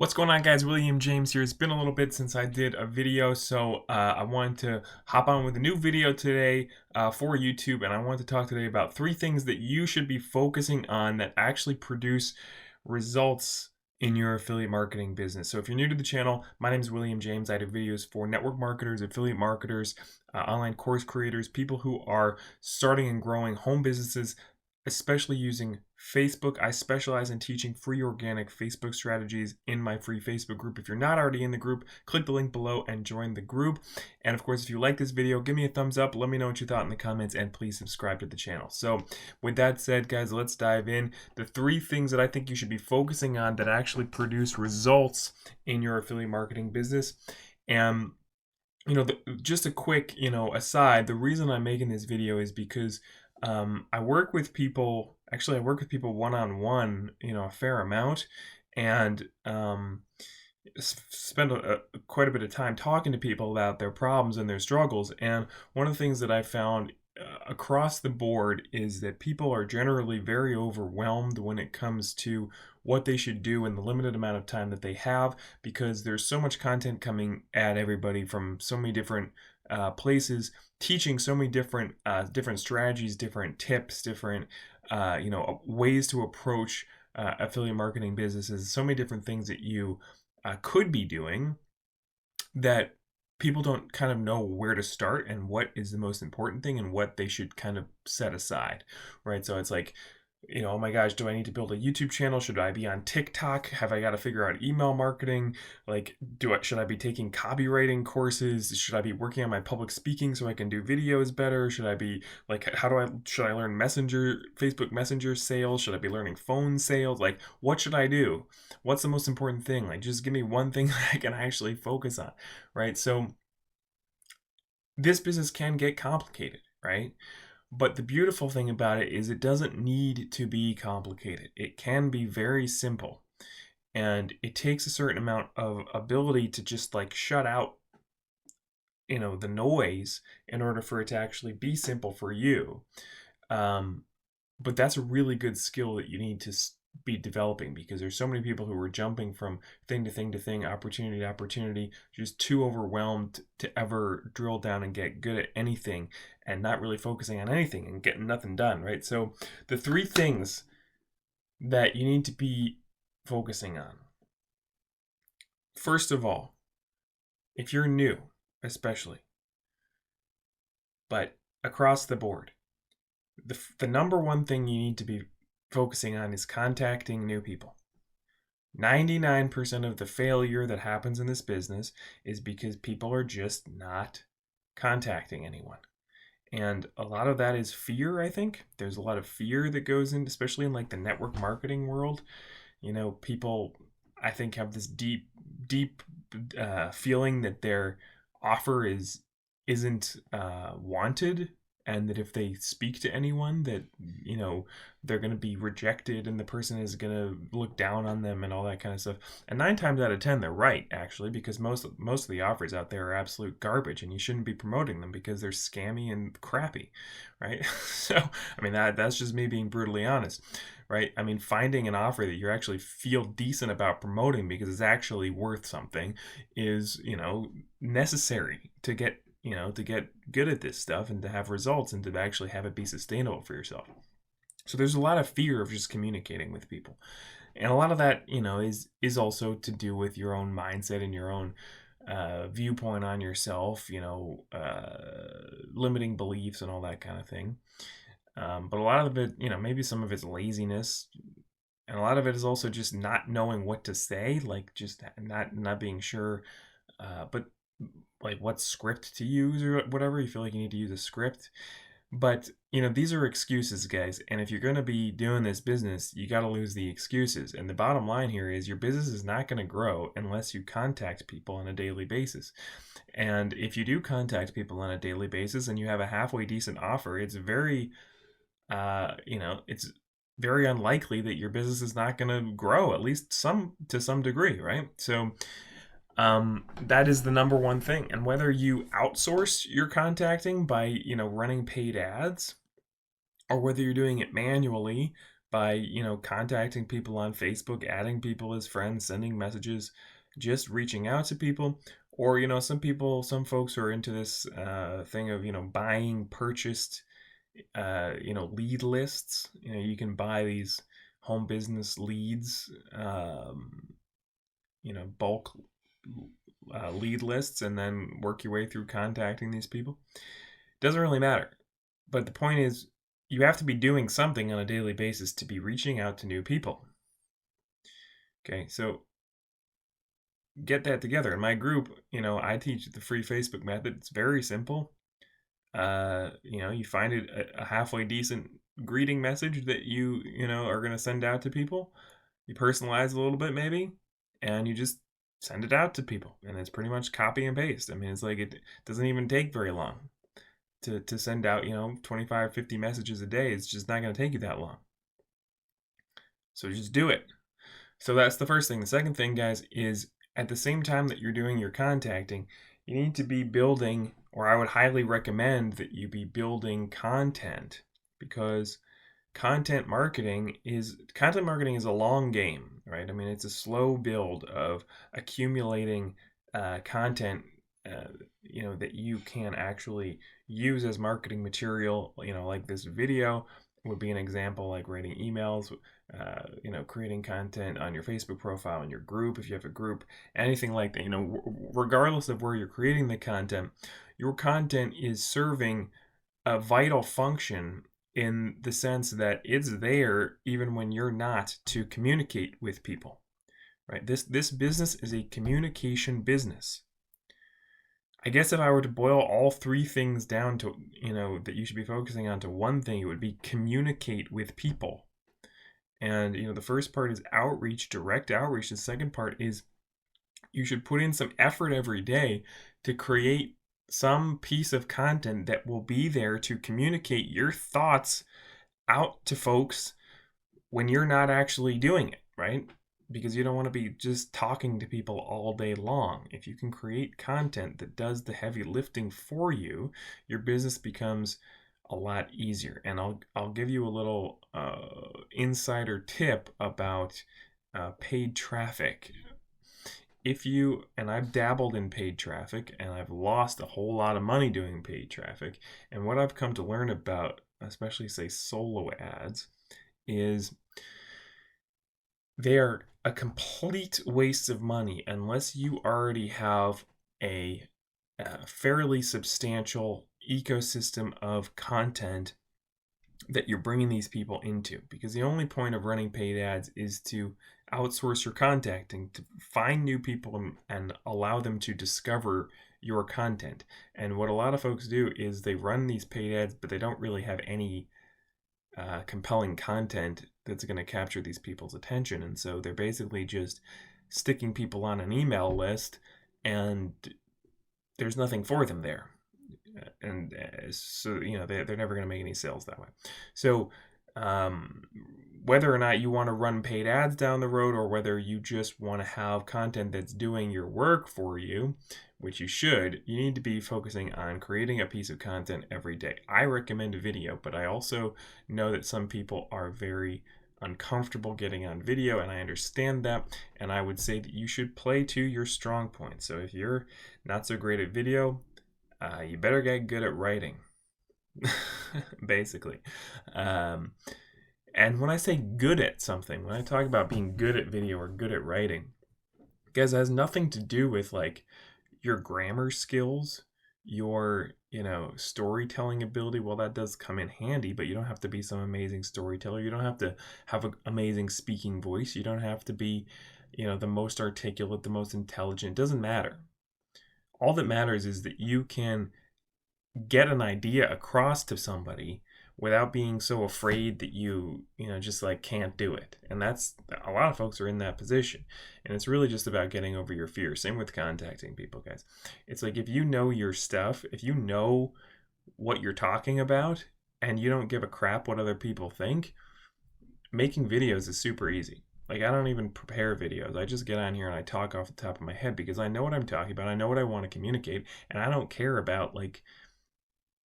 What's going on, guys? William James here. It's been a little bit since I did a video, so I wanted to hop on with a new video today for YouTube, and I want to talk today about 3 things that you should be focusing on that actually produce results in your affiliate marketing business. So if you're new to the channel, my name is William James. I do videos for network marketers, affiliate marketers, online course creators, people who are starting and growing home businesses, especially using Facebook. I specialize in teaching free organic Facebook strategies in my free Facebook group. If you're not already in the group, click the link below and join the group. And of course, if you like this video, give me a thumbs up. Let me know what you thought in the comments, and please subscribe to the channel. So with that said, guys, let's dive in. The 3 things that I think you should be focusing on that actually produce results in your affiliate marketing business. And just a quick, aside, the reason I'm making this video is because I work with people, actually I work with people one-on-one, a fair amount, and spend quite a bit of time talking to people about their problems and their struggles. And one of the things that I found across the board is that people are generally very overwhelmed when it comes to what they should do in the limited amount of time that they have, because there's so much content coming at everybody from so many different places, teaching so many different strategies, different tips, different ways to approach affiliate marketing businesses, so many different things that you could be doing, that people don't kind of know where to start and what is the most important thing and what they should kind of set aside, right? So it's like, oh my gosh, do I need to build a YouTube channel? Should I be on TikTok? Have I got to figure out email marketing? Like, should I be taking copywriting courses? Should I be working on my public speaking so I can do videos better? Should I be like, should I learn Facebook Messenger sales? Should I be learning phone sales? Like, what should I do? What's the most important thing? Like, just give me one thing that I can actually focus on, right? So this business can get complicated, right? But the beautiful thing about it is it doesn't need to be complicated. It can be very simple. And it takes a certain amount of ability to just like shut out, the noise in order for it to actually be simple for you. But that's a really good skill that you need to be developing, because there's so many people who are jumping from thing to thing to thing, opportunity to opportunity, just too overwhelmed to ever drill down and get good at anything, and not really focusing on anything and getting nothing done, right? So the 3 things that you need to be focusing on. First of all, if you're new, especially, but across the board, the number one thing you need to be focusing on is contacting new people. 99% of the failure that happens in this business is because people are just not contacting anyone. And a lot of that is fear, I think. There's a lot of fear that goes in, especially in like the network marketing world. People, I think, have this deep feeling that their offer isn't wanted, and that if they speak to anyone, that they're going to be rejected and the person is going to look down on them and all that kind of stuff. And 9 times out of 10 they're right, actually, because most of the offers out there are absolute garbage, and you shouldn't be promoting them because they're scammy and crappy, right? So I mean, that's just me being brutally honest, right? I mean, finding an offer that you actually feel decent about promoting because it's actually worth something is necessary to get good at this stuff and to have results and to actually have it be sustainable for yourself. So there's a lot of fear of just communicating with people. And a lot of that, is also to do with your own mindset and your own viewpoint on yourself, limiting beliefs and all that kind of thing. But a lot of it, maybe some of it's laziness, and a lot of it is also just not knowing what to say, like just not being sure, but like what script to use or whatever. You feel like you need to use a script. But these are excuses, guys, and if you're going to be doing this business, you got to lose the excuses. And the bottom line here is your business is not going to grow unless you contact people on a daily basis. And if you do contact people on a daily basis and you have a halfway decent offer, it's very it's very unlikely that your business is not going to grow, at least to some degree, right? So that is the number one thing. And whether you outsource your contacting by running paid ads, or whether you're doing it manually by, contacting people on Facebook, adding people as friends, sending messages, just reaching out to people. Or, some folks are into this thing of, buying purchased, lead lists. You can buy these home business leads, bulk lead lists, and then work your way through contacting these people. Doesn't really matter. But the point is, you have to be doing something on a daily basis to be reaching out to new people. Okay, so get that together. In my group, I teach the free Facebook method. It's very simple. You find a halfway decent greeting message that you are going to send out to people. You personalize a little bit maybe, and you just send it out to people, and it's pretty much copy and paste. I mean, it's like it doesn't even take very long to send out 25, 50 messages a day. It's just not going to take you that long. So just do it. So that's the first thing. The second thing, guys, is at the same time that you're doing your contacting, you need to be building, or I would highly recommend that you be building content, because content marketing is a long game, right? I mean, it's a slow build of accumulating content, that you can actually use as marketing material. Like this video would be an example, like writing emails, creating content on your Facebook profile, in your group, if you have a group, anything like that. Regardless of where you're creating the content, your content is serving a vital function, in the sense that it's there even when you're not, to communicate with people, right? This business is a communication business. I guess if I were to boil all three things down to, that you should be focusing on, to one thing, it would be communicate with people. And, the first part is outreach, direct outreach. The second part is you should put in some effort every day to create some piece of content that will be there to communicate your thoughts out to folks when you're not actually doing it, right? Because you don't want to be just talking to people all day long. If you can create content that does the heavy lifting for you, your business becomes a lot easier. And I'll give you a little insider tip about paid traffic. And I've dabbled in paid traffic, and I've lost a whole lot of money doing paid traffic. And what I've come to learn about, especially say solo ads, is they are a complete waste of money unless you already have a fairly substantial ecosystem of content that you're bringing these people into. Because the only point of running paid ads is to outsource your contacting, to find new people and allow them to discover your content. And what a lot of folks do is they run these paid ads, but they don't really have any compelling content that's going to capture these people's attention. And so they're basically just sticking people on an email list, and there's nothing for them there. And so, they're never going to make any sales that way. So whether or not you want to run paid ads down the road, or whether you just want to have content that's doing your work for you, which you should, you need to be focusing on creating a piece of content every day. I recommend a video, but I also know that some people are very uncomfortable getting on video, and I understand that. And I would say that you should play to your strong points. So if you're not so great at video, you better get good at writing, basically. And when I say good at something, when I talk about being good at video or good at writing, guys, it has nothing to do with like your grammar skills, your, storytelling ability. Well, that does come in handy, but you don't have to be some amazing storyteller. You don't have to have an amazing speaking voice. You don't have to be, the most articulate, the most intelligent. It doesn't matter. All that matters is that you can get an idea across to somebody without being so afraid that you just like can't do it. And that's, a lot of folks are in that position, and it's really just about getting over your fear. Same with contacting people, guys. It's like, if you know your stuff, if you know what you're talking about, and you don't give a crap what other people think, making videos is super easy. Like, I don't even prepare videos. I just get on here and I talk off the top of my head, because I know what I'm talking about. I know what I want to communicate, and I don't care about like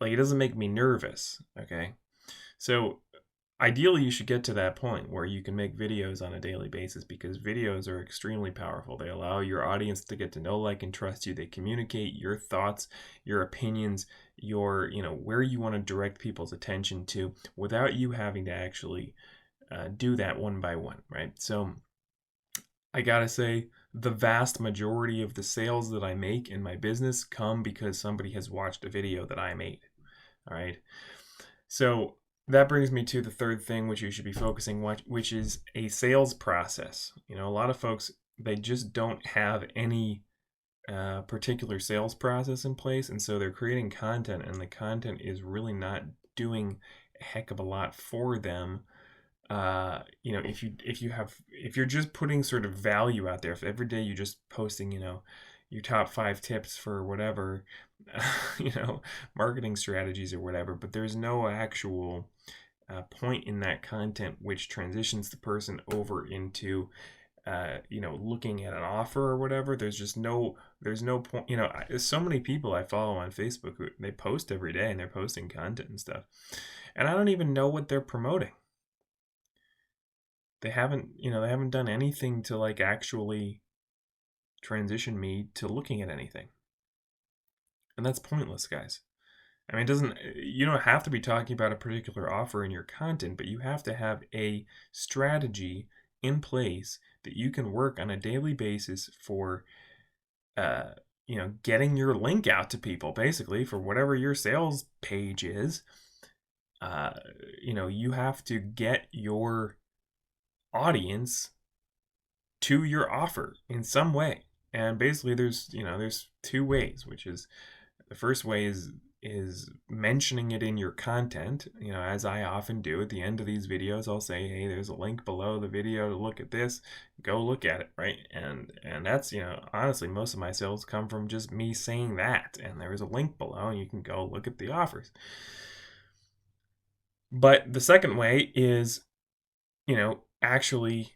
it doesn't make me nervous, okay? So Ideally, you should get to that point where you can make videos on a daily basis, because videos are extremely powerful. They allow your audience to get to know, like, and trust you. They communicate your thoughts, your opinions, your, where you want to direct people's attention to without you having to actually do that one by one, right? So I gotta say, the vast majority of the sales that I make in my business come because somebody has watched a video that I made. All right. So that brings me to the third thing, which you should be focusing on, which is a sales process. A lot of folks, they just don't have any particular sales process in place, and so they're creating content, and the content is really not doing a heck of a lot for them. If you're just putting sort of value out there, if every day you're just posting, your top 5 tips for whatever, marketing strategies or whatever, but there's no actual point in that content which transitions the person over into looking at an offer or whatever. There's no point. There's so many people I follow on Facebook who they post every day, and they're posting content and stuff, and I don't even know what they're promoting. They haven't done anything to like actually transition me to looking at anything. And that's pointless, guys. I mean, you don't have to be talking about a particular offer in your content, but you have to have a strategy in place that you can work on a daily basis for, getting your link out to people, basically, for whatever your sales page is. You have to get your audience to your offer in some way. And basically there's 2 ways, which is the first way is mentioning it in your content, as I often do. At the end of these videos, I'll say, hey, there's a link below the video to look at this, go look at it, right? And that's, honestly, most of my sales come from just me saying that, and there is a link below and you can go look at the offers. But the second way is, actually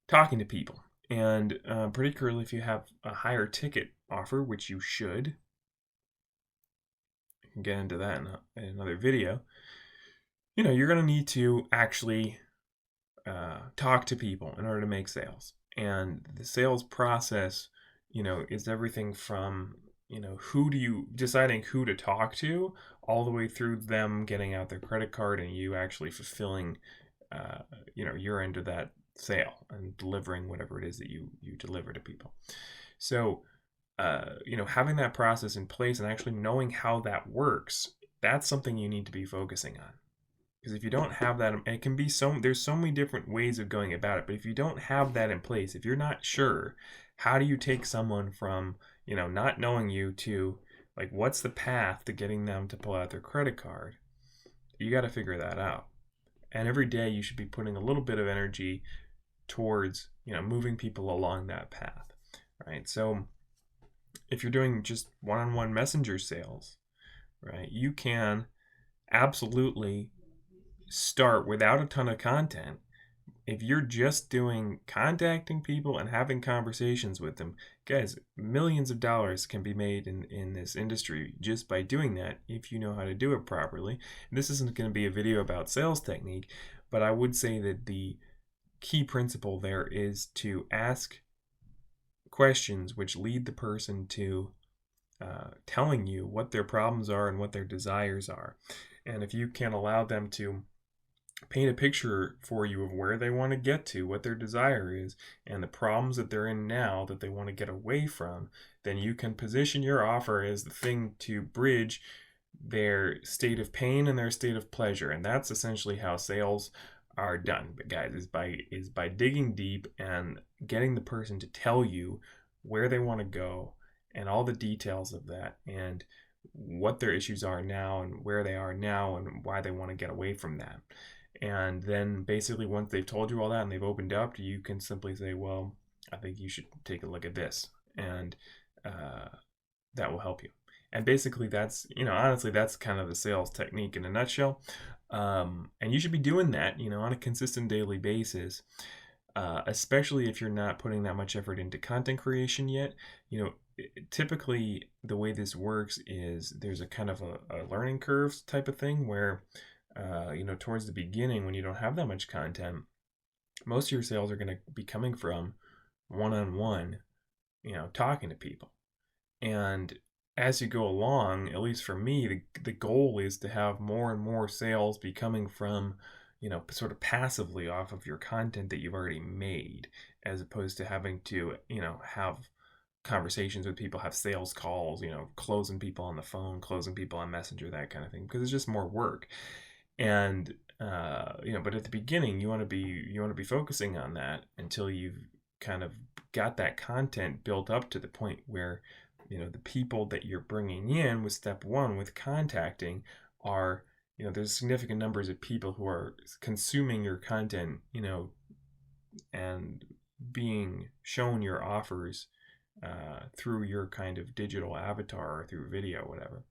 talking to people. And particularly if you have a higher ticket offer, which you should, I can get into that in another video, you're going to need to actually talk to people in order to make sales. And the sales process, is everything from, deciding who to talk to, all the way through them getting out their credit card and you actually fulfilling, your end of that sale and delivering whatever it is that you deliver to people. So, having that process in place and actually knowing how that works, that's something you need to be focusing on. Because if you don't have that, it can be there's so many different ways of going about it. But if you don't have that in place, if you're not sure, how do you take someone from, not knowing you to, like, what's the path to getting them to pull out their credit card? You got to figure that out. And every day you should be putting a little bit of energy towards, moving people along that path, right? So if you're doing just one-on-one messenger sales, right, you can absolutely start without a ton of content. If you're just doing contacting people and having conversations with them, guys, millions of dollars can be made in this industry just by doing that if you know how to do it properly. This isn't going to be a video about sales technique, but I would say that the key principle there is to ask questions which lead the person to telling you what their problems are and what their desires are. And if you can allow them to paint a picture for you of where they want to get to, what their desire is, and the problems that they're in now that they want to get away from, then you can position your offer as the thing to bridge their state of pain and their state of pleasure. And that's essentially how sales are done, but guys, is by digging deep and getting the person to tell you where they want to go and all the details of that and what their issues are now and where they are now and why they want to get away from that. And then basically once they've told you all that and they've opened up, you can simply say, well, I think you should take a look at this, and that will help you. And basically that's, honestly, that's kind of the sales technique in a nutshell. And you should be doing that, on a consistent daily basis, especially if you're not putting that much effort into content creation yet. Typically the way this works is there's a kind of a learning curve type of thing where towards the beginning when you don't have that much content, most of your sales are going to be coming from one-on-one, talking to people. And as you go along, at least for me, the goal is to have more and more sales be coming from, sort of passively off of your content that you've already made, as opposed to having to, have conversations with people, have sales calls, closing people on the phone, closing people on Messenger, that kind of thing, because it's just more work. And but at the beginning, you want to be focusing on that until you've kind of got that content built up to the point where the people that you're bringing in with step one, with contacting, are there's significant numbers of people who are consuming your content, and being shown your offers through your kind of digital avatar or through video, whatever.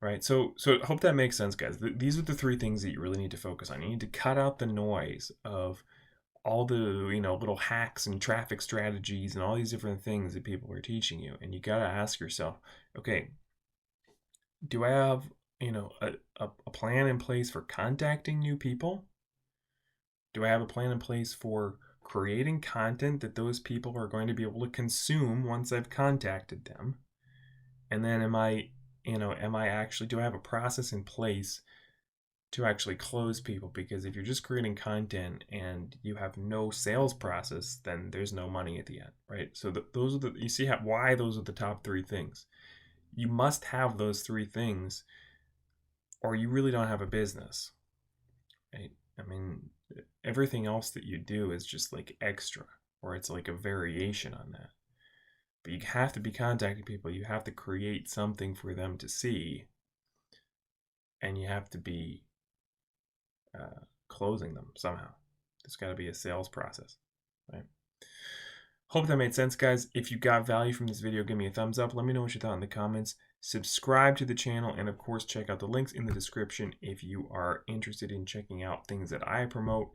Right. So I hope that makes sense, guys. These are the three things that you really need to focus on. You need to cut out the noise of all the little hacks and traffic strategies and all these different things that people are teaching you, and you got to ask yourself, okay, do I have a plan in place for contacting new people? Do I have a plan in place for creating content that those people are going to be able to consume once I've contacted them? And then am I actually, do I have a process in place to actually close people? Because if you're just creating content and you have no sales process, then there's no money at the end, right? So those are you see why those are the top three things. You must have those three things, or you really don't have a business, right? I mean, everything else that you do is just like extra, or it's like a variation on that. But you have to be contacting people. You have to create something for them to see, and you have to be closing them somehow. There's got to be a sales process, right? Hope that made sense, guys. If you got value from this video, give me a thumbs up. Let me know what you thought in the comments. Subscribe to the channel, and of course, check out the links in the description if you are interested in checking out things that I promote.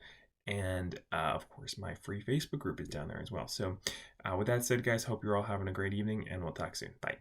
And of course, my free Facebook group is down there as well. So with that said, guys, hope you're all having a great evening, and we'll talk soon. Bye.